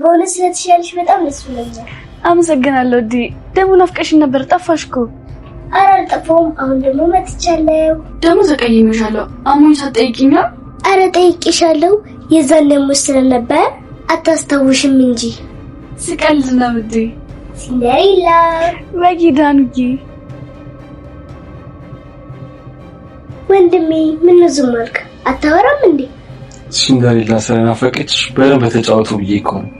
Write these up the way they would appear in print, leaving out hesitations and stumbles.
በእውነት ስለተሻለሽ በጣም ደስ ብሎኛል። አመሰግናለሁ። ደግሞ ናፍቀሽኝ ነበር፣ ጠፋሽኩ። ኧረ አልጠፋሁም። አሁን ደግሞ መጥቻለሁ። ደግሞ ተቀይሜሻለሁ። አሞኝ ሳትጠይቂኝ? ኧረ ጠይቄሻለሁ። የዛን ደሞዝ ስለነበር አታስታውሽም እንጂ። ስቀልድ ነው ሲንደሬላ ወጊዳንጊ። ወንድሜ ምን ዝም አልክ? አታወራም እንዴ? ሲንደሬላ ስለናፈቀች በደንብ ተጫወቱ ብዬ እኮ ነው።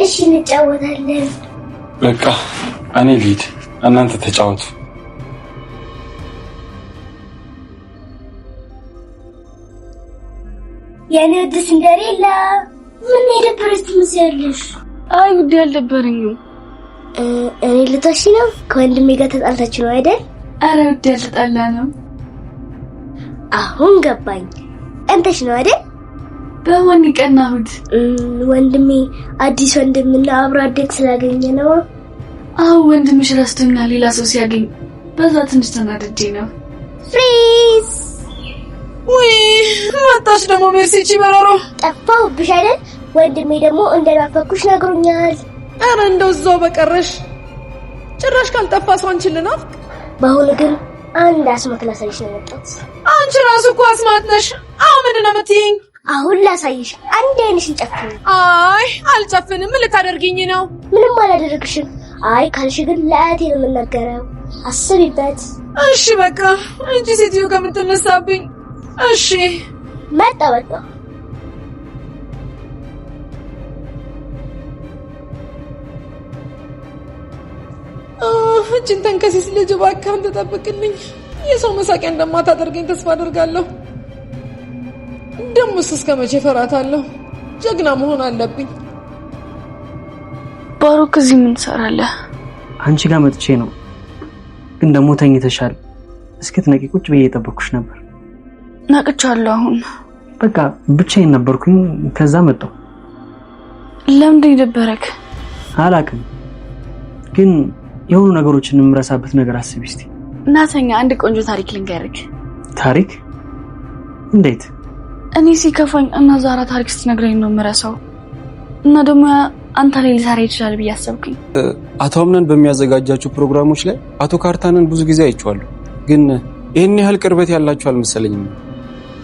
እሺ እንጫወታለን። በቃ እኔ ልሂድ፣ እናንተ ተጫወቱ። የኔ ውድ ሲንደሬላ ምን የደበረሽ ትመስያለሽ? አይ ውድ ያልደበረኝም። እኔ ልታሽ ነው? ከወንድሜ ጋር ተጣልታችሁ ነው አይደል? አረ ውድ ያልተጣላንም። አሁን ገባኝ። እንተሽ ነው አይደል? በማን ይቀናሁት? ወንድሜ አዲስ ወንድምና አብሮ አደግ ስላገኘ ነው። አሁን ወንድምሽ ረስቶኛ ሌላ ሰው ሲያገኝ በዛ ትንሽ ተናድጄ ነው። ፍሪዝ ወይ መጣሽ ደግሞ ሜርሲቺ በረሮ። ጠፋሁብሽ አይደል? ወንድሜ ደግሞ እንደናፈኩሽ ነግሮኛል። አረ እንደው እዛው በቀረሽ። ጭራሽ ካልጠፋ ሰው አንቺን ልናፍቅ። በአሁኑ ግን አንድ አስማት ላሳይሽ ነው የመጣሁት። አንቺ ራሱ እኮ አስማት ነሽ። አሁን ምንድን ነው የምትይኝ? አሁን ላሳይሽ። አንድ አይንሽን ጨፍኝ። አይ አልጨፍንም። ምን ልታደርጊኝ ነው? ምንም አላደረግሽም። አይ ካልሽ ግን ለአያቴ ነው የምናገረው። አስቢበት። እሺ በቃ እንጂ ሴትዮ ከምትነሳብኝ። እሺ መጣ በቃ። እጅን ተንከሲስ ልጅ እባክህ አንተ ጠብቅልኝ። የሰው መሳቂያ እንደማታደርገኝ ተስፋ አደርጋለሁ። ደሞስ እስከ መቼ ፈራታለሁ? ጀግና መሆን አለብኝ። ባሩክ እዚህ ምን ትሰራለህ? አንቺ ጋር መጥቼ ነው፣ ግን ደግሞ ተኝተሻል። እስክትነቂ ቁጭ ብዬ እየጠበኩሽ ነበር። ናቅቻለሁ። አሁን በቃ ብቻዬን ነበርኩኝ፣ ከዛ መጣሁ። ለምንድን ደበረክ? አላውቅም፣ ግን የሆኑ ነገሮችን የምረሳበት ነገር አስቢ እስቲ። እናተኛ አንድ ቆንጆ ታሪክ ልንገርክ። ታሪክ? እንዴት? እኔ ሲከፋኝ እና ዛራ ታሪክ ስትነግረኝ ነው የምረሳው። እና ደግሞ አንተ ላይ ሊሰራ ይችላል ብዬ አሰብኩኝ። አቶ አምናን በሚያዘጋጃቸው ፕሮግራሞች ላይ አቶ ካርታንን ብዙ ጊዜ አይቼዋለሁ፣ ግን ይሄን ያህል ቅርበት ያላችሁ አልመሰለኝም።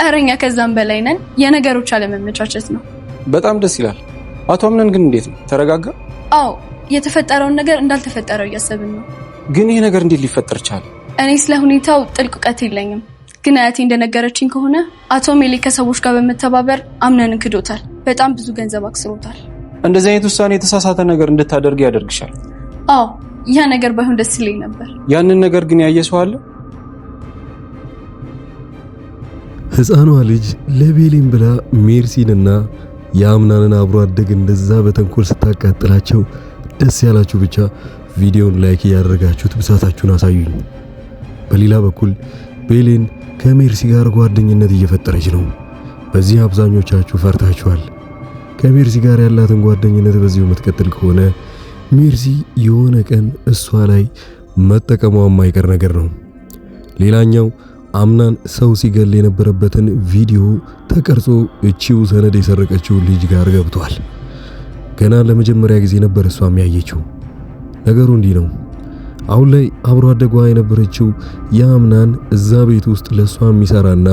እረኛ ከዛም በላይ ነን። የነገሮች አለመመቻቸት ነው። በጣም ደስ ይላል። አቶ አምናን ግን እንዴት ነው? ተረጋጋ? አዎ የተፈጠረውን ነገር እንዳልተፈጠረው እያሰብን ነው። ግን ይሄ ነገር እንዴት ሊፈጠር ቻለ? እኔ ስለ ሁኔታው ጥልቅ እውቀት የለኝም፣ ግን አያቴ እንደነገረችኝ ከሆነ አቶ ሜሌ ከሰዎች ጋር በመተባበር አምናንን ክዶታል። በጣም ብዙ ገንዘብ አክስሮታል። እንደዚህ አይነት ውሳኔ የተሳሳተ ነገር እንድታደርግ ያደርግሻል። አዎ ያ ነገር ባይሆን ደስ ይለኝ ነበር። ያንን ነገር ግን ያየ ሰው አለ? ህፃኗ ልጅ ለቤሊን ብላ ሜርሲንና የአምናንን አብሮ አደግ እንደዛ በተንኮል ስታቃጥላቸው ደስ ያላችሁ ብቻ ቪዲዮን ላይክ ያደረጋችሁት ብሳታችሁን አሳዩኝ። በሌላ በኩል ቤሊን ከሜርሲ ጋር ጓደኝነት እየፈጠረች ነው። በዚህ አብዛኞቻችሁ ፈርታችኋል። ከሜርሲ ጋር ያላትን ጓደኝነት በዚሁ የምትቀጥል ከሆነ ሜርሲ የሆነ ቀን እሷ ላይ መጠቀሟ የማይቀር ነገር ነው። ሌላኛው አምናን ሰው ሲገል የነበረበትን ቪዲዮ ተቀርጾ እቺው ሰነድ የሰረቀችው ልጅ ጋር ገብቷል። ገና ለመጀመሪያ ጊዜ ነበር እሷም ያየችው። ነገሩ እንዲህ ነው። አሁን ላይ አብሮ አደጓ የነበረችው የአምናን እዛ ቤት ውስጥ ለሷ የሚሰራና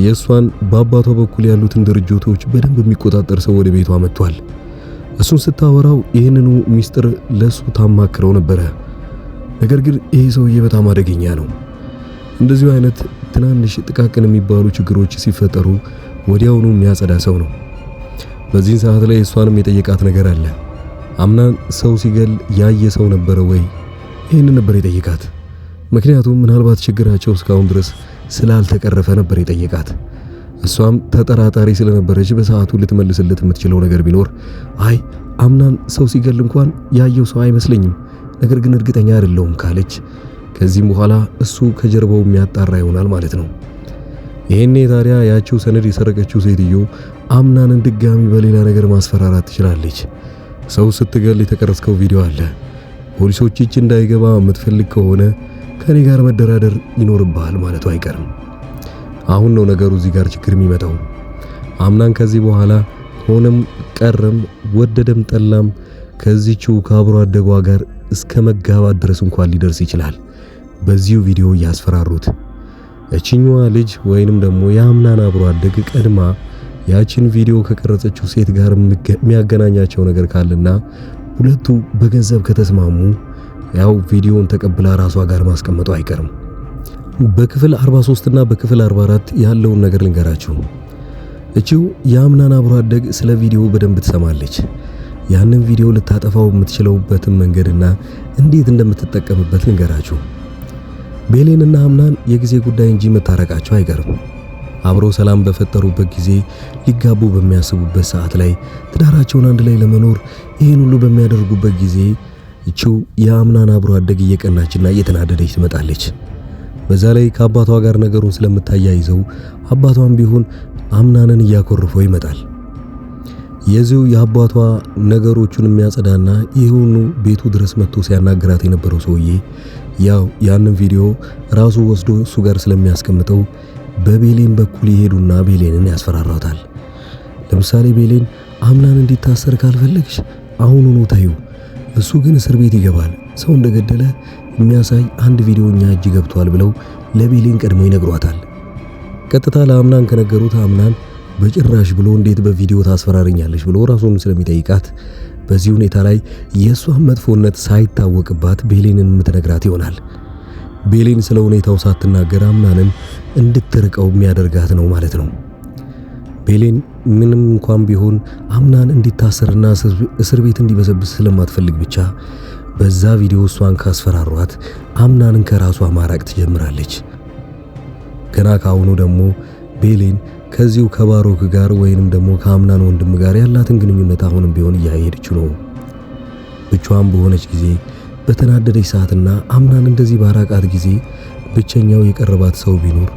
የሷን በአባቷ በኩል ያሉትን ድርጅቶች በደንብ የሚቆጣጠር ሰው ወደ ቤቷ መጥቷል። እሱን ስታወራው ይህንኑ ሚስጥር ለሱ ታማክረው ነበረ። ነገር ግን ይሄ ሰውዬ በጣም አደገኛ ነው። እንደዚሁ አይነት ትናንሽ ጥቃቅን የሚባሉ ችግሮች ሲፈጠሩ ወዲያውኑ የሚያጸዳ ሰው ነው። በዚህ ሰዓት ላይ እሷንም የጠየቃት ነገር አለ። አምናን ሰው ሲገል ያየ ሰው ነበረ ወይ? ይሄን ነበር የጠየቃት። ምክንያቱም ምናልባት ችግራቸው እስካሁን ድረስ ስላልተቀረፈ ነበር የጠየቃት። እሷም ተጠራጣሪ ስለነበረች በሰዓቱ ልትመልስለት የምትችለው ነገር ቢኖር አይ አምናን ሰው ሲገል እንኳን ያየው ሰው አይመስለኝም፣ ነገር ግን እርግጠኛ አይደለሁም ካለች ከዚህም በኋላ እሱ ከጀርባው የሚያጣራ ይሆናል ማለት ነው። ይሄኔ ታዲያ ያቺው ሰነድ የሰረቀችው ሴትዮ አምናንን ድጋሚ በሌላ ነገር ማስፈራራት ትችላለች። ሰው ስትገል የተቀረጽከው ቪዲዮ አለ፣ ፖሊሶች እጅ እንዳይገባ የምትፈልግ ከሆነ ከኔ ጋር መደራደር ይኖርብሃል ማለቱ አይቀርም። አሁን ነው ነገሩ እዚህ ጋር ችግር የሚመጣው። አምናን ከዚህ በኋላ ሆነም ቀረም ወደደም ጠላም ከዚህው ከአብሮ አደጓ ጋር እስከ መጋባት ድረስ እንኳን ሊደርስ ይችላል። በዚሁ ቪዲዮ ያስፈራሩት። እቺኛዋ ልጅ ወይንም ደግሞ የአምናን አብሮ አደግ ቀድማ ያቺን ቪዲዮ ከቀረጸችው ሴት ጋር የሚያገናኛቸው ነገር ካለና ሁለቱ በገንዘብ ከተስማሙ ያው ቪዲዮን ተቀብላ ራሷ ጋር ማስቀመጡ አይቀርም። በክፍል 43 እና በክፍል 44 ያለውን ነገር ልንገራችሁ። እቺው የአምናን አብሮ አደግ ስለ ቪዲዮ በደንብ ትሰማለች። ያንን ቪዲዮ ልታጠፋው የምትችለውበትን መንገድና እንዴት እንደምትጠቀምበት ልንገራችሁ። ቤሌንና አምናን የጊዜ ጉዳይ እንጂ መታረቃቸው አይቀርም። አብሮ ሰላም በፈጠሩበት ጊዜ ሊጋቡ በሚያስቡበት ሰዓት ላይ ትዳራቸውን አንድ ላይ ለመኖር ይህን ሁሉ በሚያደርጉበት ጊዜ እቺው የአምናን አብሮ አደግ እየቀናችና እየተናደደች ትመጣለች። በዛ ላይ ከአባቷ ጋር ነገሩን ስለምታያይዘው አባቷም ቢሆን አምናንን እያኮርፈው ይመጣል። የዚሁ የአባቷ ነገሮቹን የሚያጸዳና ይሁኑ ቤቱ ድረስ መጥቶ ሲያናገራት የነበረው ሰውዬ ያው ያንን ቪዲዮ ራሱ ወስዶ እሱ ጋር ስለሚያስቀምጠው በቤሌን በኩል ይሄዱና ቤሌንን ያስፈራራታል። ለምሳሌ ቤሌን አምናን እንዲታሰር ካልፈለግሽ አሁኑኑ ታዩ፣ እሱ ግን እስር ቤት ይገባል፣ ሰው እንደገደለ የሚያሳይ አንድ ቪዲዮኛ እጅ ገብቷል ብለው ለቤሌን ቀድሞ ይነግሯታል። ቀጥታ ለአምናን ከነገሩት አምናን በጭራሽ ብሎ እንዴት በቪዲዮ ታስፈራረኛለሽ ብሎ ራሱን ስለሚጠይቃት በዚህ ሁኔታ ላይ የሷን መጥፎነት ሳይታወቅባት ቤሌንን የምትነግራት ይሆናል። ቤሌን ስለ ሁኔታው ሳትናገር አምናንን እንድትርቀው የሚያደርጋት ነው ማለት ነው። ቤሌን ምንም እንኳን ቢሆን አምናን እንዲታሰርና እስር ቤት እንዲበሰብስ ስለማትፈልግ ብቻ በዛ ቪዲዮ እሷን ካስፈራሯት አምናንን ከራሷ ማራቅ ትጀምራለች። ገና ካሁኑ ደግሞ ቤሌን ከዚሁ ከባሮክ ጋር ወይንም ደግሞ ከአምናን ወንድም ጋር ያላትን ግንኙነት አሁንም ቢሆን እያሄደች ነው። ብቻዋን በሆነች ጊዜ በተናደደች ሰዓትና አምናን እንደዚህ ባራቃት ጊዜ ብቸኛው የቀረባት ሰው ቢኖር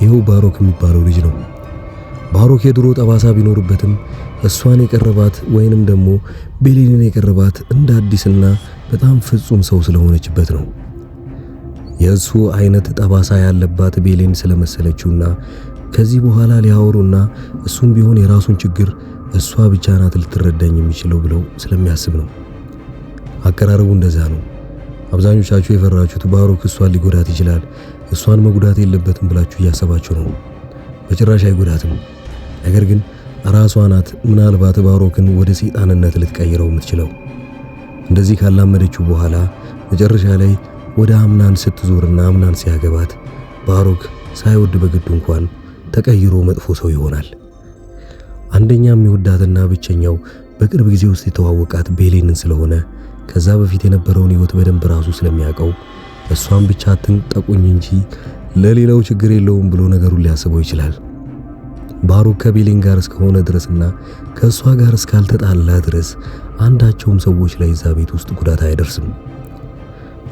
ይኸው ባሮክ የሚባለው ልጅ ነው። ባሮክ የድሮ ጠባሳ ቢኖርበትም እሷን የቀረባት ወይንም ደግሞ ቤሌንን የቀረባት እንደ አዲስና በጣም ፍጹም ሰው ስለሆነችበት ነው። የእሱ አይነት ጠባሳ ያለባት ቤሌን ስለመሰለችውና ከዚህ በኋላ ሊያወሩና እሱም ቢሆን የራሱን ችግር እሷ ብቻ ናት ልትረዳኝ የሚችለው ብለው ስለሚያስብ ነው። አቀራረቡ እንደዛ ነው። አብዛኞቻችሁ የፈራችሁት ባሮክ እሷን ሊጎዳት ይችላል፣ እሷን መጉዳት የለበትም ብላችሁ እያሰባችሁ ነው። በጭራሽ አይጎዳትም። ነገር ግን ራሷ ናት ምናልባት ባሮክን ወደ ሰይጣንነት ልትቀይረው የምትችለው። እንደዚህ ካላመደችው በኋላ መጨረሻ ላይ ወደ አምናን ስትዞርና አምናን ሲያገባት ባሮክ ሳይወድ በግዱ እንኳን ተቀይሮ መጥፎ ሰው ይሆናል። አንደኛ የሚወዳትና ብቸኛው በቅርብ ጊዜ ውስጥ የተዋወቃት ቤሌንን ስለሆነ ከዛ በፊት የነበረውን ህይወት በደንብ ራሱ ስለሚያውቀው እሷን ብቻ አትንጠቁኝ እንጂ ለሌላው ችግር የለውም ብሎ ነገሩን ሊያስበው ይችላል። ባሮክ ከቤሌን ጋር እስከሆነ ድረስና ከእሷ ጋር እስካልተጣላ ድረስ አንዳቸውም ሰዎች ላይ እዛ ቤት ውስጥ ጉዳት አይደርስም።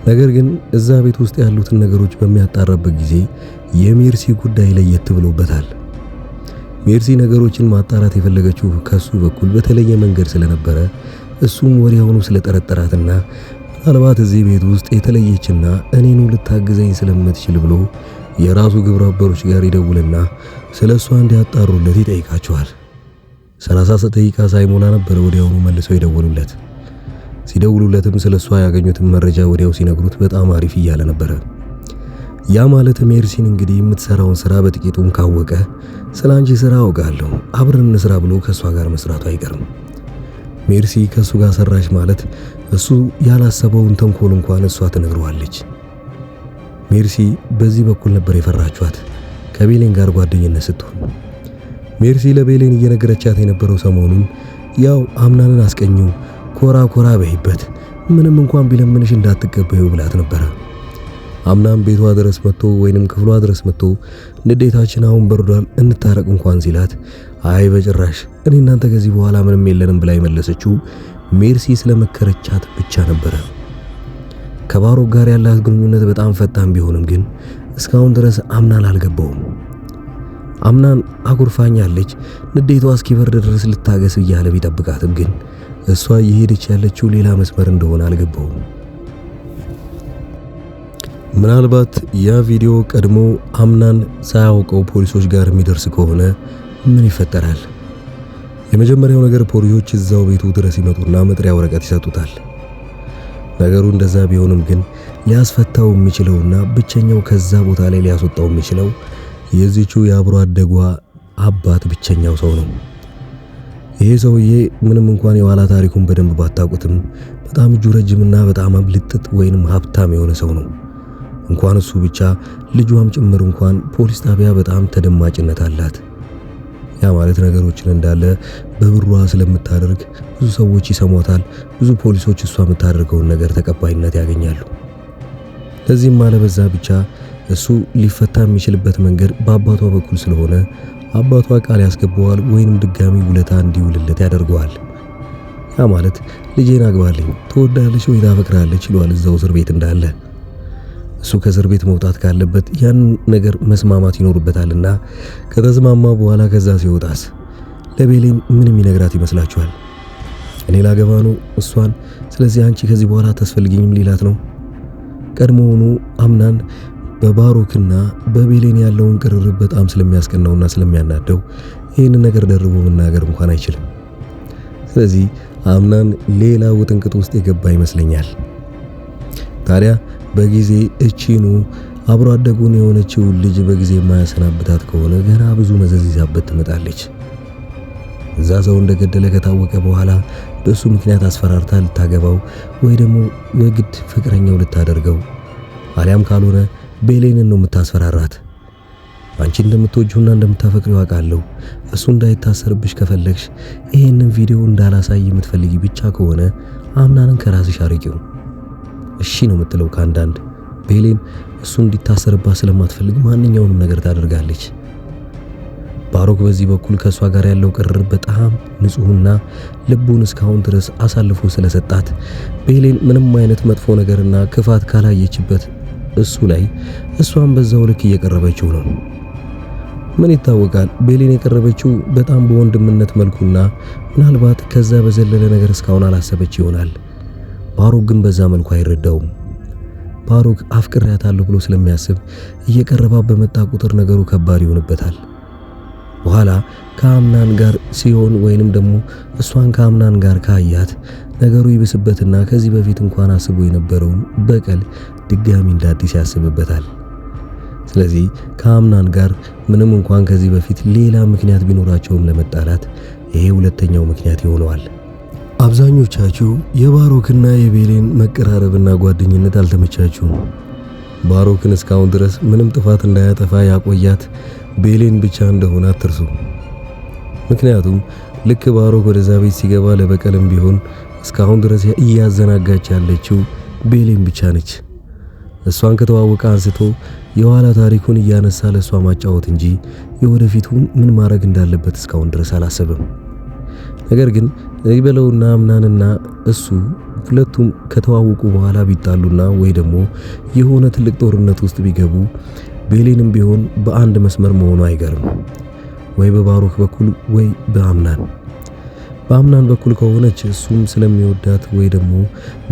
ነገር ግን እዛ ቤት ውስጥ ያሉትን ነገሮች በሚያጣራበት ጊዜ የሜርሲ ጉዳይ ለየት ብሎበታል። ሜርሲ ነገሮችን ማጣራት የፈለገችው ከሱ በኩል በተለየ መንገድ ስለነበረ እሱም ወዲያውኑ ስለጠረጠራትና ምናልባት እዚህ ቤት ውስጥ የተለየችና እኔኑ ልታግዘኝ ስለምትችል ብሎ የራሱ ግብረ አበሮች ጋር ይደውልና ስለሷ እንዲያጣሩለት ይጠይቃቸዋል። 30 ደቂቃ ሳይሞላ ነበር ወዲያውኑ መልሰው ይደውሉለት። ሲደውሉለትም ስለሷ ያገኙትን መረጃ ወዲያው ሲነግሩት በጣም አሪፍ እያለ ነበር። ያ ማለት ሜርሲን እንግዲህ የምትሰራውን ስራ በጥቂቱም ካወቀ ስላንቺ ስራ አውቃለሁ አብረን እንስራ ብሎ ከሷ ጋር መስራቱ አይቀርም። ሜርሲ ከሱ ጋር ሰራሽ ማለት እሱ ያላሰበውን ተንኮል እንኳን እሷ ትነግረዋለች። ሜርሲ በዚህ በኩል ነበር የፈራቿት ከቤሌን ጋር ጓደኝነት ስትሆን። ሜርሲ ለቤሌን እየነገረቻት የነበረው ሰሞኑን ያው አምናንን አስቀኙ፣ ኮራ ኮራ በይበት፣ ምንም እንኳን ቢለምንሽ እንዳትቀበዩ ብላት ነበር። አምናን ቤቷ ድረስ መጥቶ ወይንም ክፍሏ ድረስ መጥቶ ንዴታችን አሁን በርዷል እንታረቅ እንኳን ሲላት አይ በጭራሽ እኔ እናንተ ከዚህ በኋላ ምንም የለንም ብላ የመለሰችው ሜርሲ ስለመከረቻት ብቻ ነበር። ከባሮክ ጋር ያላት ግንኙነት በጣም ፈጣን ቢሆንም ግን እስካሁን ድረስ አምናን አልገባውም። አምናን አጉርፋኛለች፣ ንዴቷ እስኪበርድ ድረስ ልታገስ እያለ ቢጠብቃትም ግን እሷ እየሄደች ያለችው ሌላ መስመር እንደሆነ አልገባውም። ምናልባት ያ ቪዲዮ ቀድሞ አምናን ሳያውቀው ፖሊሶች ጋር የሚደርስ ከሆነ ምን ይፈጠራል? የመጀመሪያው ነገር ፖሊሶች እዛው ቤቱ ድረስ ይመጡና መጥሪያ ወረቀት ይሰጡታል። ነገሩ እንደዛ ቢሆንም ግን ሊያስፈታው የሚችለውና ብቸኛው ከዛ ቦታ ላይ ሊያስወጣው የሚችለው የዚቹ የአብሮ አደጓ አባት ብቸኛው ሰው ነው። ይሄ ሰውዬ ምንም እንኳን የኋላ ታሪኩን በደንብ ባታውቁትም በጣም እጁ ረጅምና በጣም አብልጥጥ ወይንም ሀብታም የሆነ ሰው ነው። እንኳን እሱ ብቻ ልጇም ጭምር እንኳን ፖሊስ ጣቢያ በጣም ተደማጭነት አላት። ያ ማለት ነገሮችን እንዳለ በብሯ ስለምታደርግ ብዙ ሰዎች ይሰሟታል። ብዙ ፖሊሶች እሷ የምታደርገውን ነገር ተቀባይነት ያገኛሉ። ለዚህም ማለበዛ ብቻ እሱ ሊፈታ የሚችልበት መንገድ በአባቷ በኩል ስለሆነ አባቷ ቃል ያስገባዋል ወይንም ድጋሚ ውለታ እንዲውልለት ያደርገዋል። ያ ማለት ልጄን አግባልኝ፣ ትወዳለች ወይ ታፈቅራለች ይለዋል እዛው እስር ቤት እንዳለ። እሱ ከእስር ቤት መውጣት ካለበት ያን ነገር መስማማት ይኖርበታልና ከተስማማ በኋላ ከዛ ሲወጣስ ለቤሌን ምንም ይነግራት ይመስላችኋል? እኔ ላገባ ነው እሷን፣ ስለዚህ አንቺ ከዚህ በኋላ አታስፈልጊኝም ሊላት ነው። ቀድሞውኑ አምናን በባሮክና በቤሌን ያለውን ቅርርብ በጣም ስለሚያስቀናውና ስለሚያናደው ይህንን ነገር ደርቦ መናገር እንኳን አይችልም። ስለዚህ አምናን ሌላ ውጥንቅጥ ውስጥ የገባ ይመስለኛል። ታዲያ በጊዜ እቺኑ አብሮ አደጉን የሆነችው ልጅ በጊዜ የማያሰናብታት ከሆነ ገና ብዙ መዘዝ ይዛበት ትመጣለች። እዛ ሰው እንደገደለ ከታወቀ በኋላ በሱ ምክንያት አስፈራርታ ልታገባው ወይ ደግሞ የግድ ፍቅረኛው ልታደርገው አሊያም ካልሆነ ቤሌንን ነው የምታስፈራራት። አንቺ እንደምትወጂውና እንደምታፈቅሪው አውቃለሁ። እሱ እንዳይታሰርብሽ ከፈለግሽ ይሄንን ቪዲዮ እንዳላሳይ የምትፈልጊ ብቻ ከሆነ አምናንን ከራስሽ አርቂው። እሺ ነው የምትለው ከአንዳንድ ቤሌን እሱ እንዲታሰርባት ስለማትፈልግ ማንኛውንም ነገር ታደርጋለች። ባሮክ በዚህ በኩል ከሷ ጋር ያለው ቅርርብ በጣም ንጹህና ልቡን እስካሁን ድረስ አሳልፎ ስለሰጣት ቤሌን ምንም አይነት መጥፎ ነገርና ክፋት ካላየችበት እሱ ላይ እሷን በዛው ልክ እየቀረበችው ነው። ምን ይታወቃል፣ ቤሌን የቀረበችው በጣም በወንድምነት መልኩና ምናልባት ከዛ በዘለለ ነገር እስካሁን አላሰበች ይሆናል። ባሮክ ግን በዛ መልኩ አይረዳውም። ባሮክ አፍቅሬያታለሁ ብሎ ስለሚያስብ እየቀረባ በመጣ ቁጥር ነገሩ ከባድ ይሆንበታል። በኋላ ከአምናን ጋር ሲሆን ወይንም ደግሞ እሷን ከአምናን ጋር ካያት ነገሩ ይብስበትና ከዚህ በፊት እንኳን አስቦ የነበረውን በቀል ድጋሚ እንደ አዲስ ያስብበታል። ስለዚህ ከአምናን ጋር ምንም እንኳን ከዚህ በፊት ሌላ ምክንያት ቢኖራቸውም ለመጣላት ይሄ ሁለተኛው ምክንያት ይሆነዋል። አብዛኞቻችሁ የባሮክና የቤሌን መቀራረብና ጓደኝነት አልተመቻችሁም። ባሮክን እስካሁን ድረስ ምንም ጥፋት እንዳያጠፋ ያቆያት ቤሌን ብቻ እንደሆነ አትርሱ። ምክንያቱም ልክ ባሮክ ወደዛ ቤት ሲገባ ለበቀልም ቢሆን እስካሁን ድረስ እያዘናጋች ያለችው ቤሌን ብቻ ነች። እሷን ከተዋወቀ አንስቶ የኋላ ታሪኩን እያነሳ ለሷ ማጫወት እንጂ የወደፊቱን ምን ማድረግ እንዳለበት እስካሁን ድረስ አላሰበም። ነገር ግን ይበለውና አምናንና እሱ ሁለቱም ከተዋወቁ በኋላ ቢጣሉና ወይ ደግሞ የሆነ ትልቅ ጦርነት ውስጥ ቢገቡ ቤሌንም ቢሆን በአንድ መስመር መሆኑ አይገርም። ወይ በባሮክ በኩል ወይ በአምናን በኩል ከሆነች እሱም ስለሚወዳት ወይ ደግሞ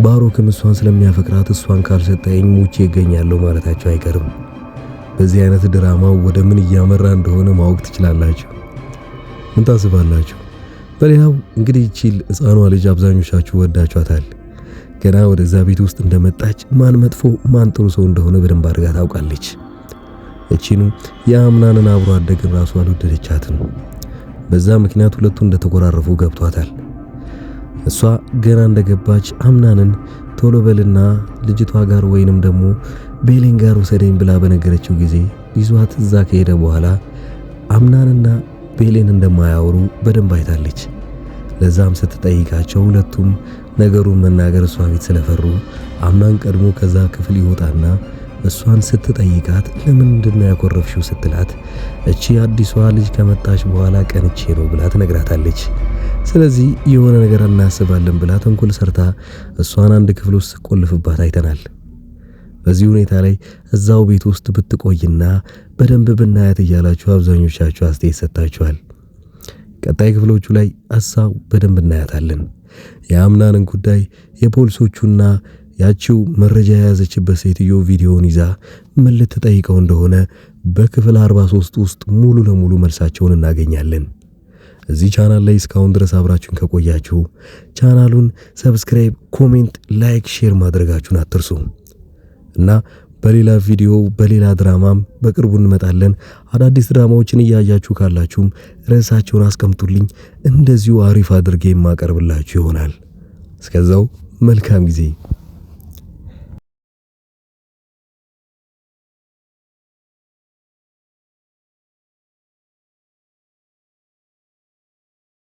ባሮክም እሷን ስለሚያፈቅራት እሷን ካልሰጠኝ ሙቼ ይገኛለሁ ማለታቸው አይቀርም። በዚህ አይነት ድራማው ወደ ምን እያመራ እንደሆነ ማወቅ ትችላላችሁ። ምን ታስባላችሁ? በሌላው እንግዲህ ቺል ሕፃኗ ልጅ አብዛኞቻችሁ ወዳችኋታል። ገና ወደዛ ቤት ውስጥ እንደመጣች ማን መጥፎ ማን ጥሩ ሰው እንደሆነ በደንብ አድርጋ ታውቃለች። እቺኑ የአምናንን አብሮ አደግን ራሱ አልወደደቻትም። በዛ ምክንያት ሁለቱ እንደተቆራረፉ ገብቷታል። እሷ ገና እንደገባች አምናንን ቶሎ በልና ልጅቷ ጋር ወይንም ደግሞ ቤሌን ጋር ወሰደኝ ብላ በነገረችው ጊዜ ይዟት እዛ ከሄደ በኋላ አምናንና ቤሌን እንደማያወሩ በደንብ አይታለች። ለዛም ስትጠይቃቸው ሁለቱም ነገሩን መናገር እሷ ፊት ስለፈሩ አምናን ቀድሞ ከዛ ክፍል ይወጣና እሷን ስትጠይቃት ለምንድነው ያኮረፍሽው ስትላት እቺ አዲሷ ልጅ ከመጣች በኋላ ቀንቼ ነው ብላ ትነግራታለች። ስለዚህ የሆነ ነገር እናስባለን ብላ ተንኮል ሰርታ እሷን አንድ ክፍል ውስጥ ቆልፍባት አይተናል። በዚህ ሁኔታ ላይ እዛው ቤት ውስጥ ብትቆይና በደንብ ብናያት እያላችሁ አብዛኞቻችሁ አስተያየት ሰጣችኋል። ቀጣይ ክፍሎቹ ላይ አሳው በደንብ እናያታለን። የአምናንን ጉዳይ የፖሊሶቹና ያቺው መረጃ የያዘችበት ሴትዮ ቪዲዮውን ይዛ ምን ልትጠይቀው እንደሆነ በክፍል 43 ውስጥ ሙሉ ለሙሉ መልሳቸውን እናገኛለን። እዚህ ቻናል ላይ እስካሁን ድረስ አብራችሁን ከቆያችሁ ቻናሉን ሰብስክራይብ፣ ኮሜንት፣ ላይክ፣ ሼር ማድረጋችሁን አትርሱ እና በሌላ ቪዲዮ በሌላ ድራማም በቅርቡ እንመጣለን። አዳዲስ ድራማዎችን እያያችሁ ካላችሁም ርዕሳቸውን አስቀምጡልኝ፣ እንደዚሁ አሪፍ አድርጌ የማቀርብላችሁ ይሆናል። እስከዛው መልካም ጊዜ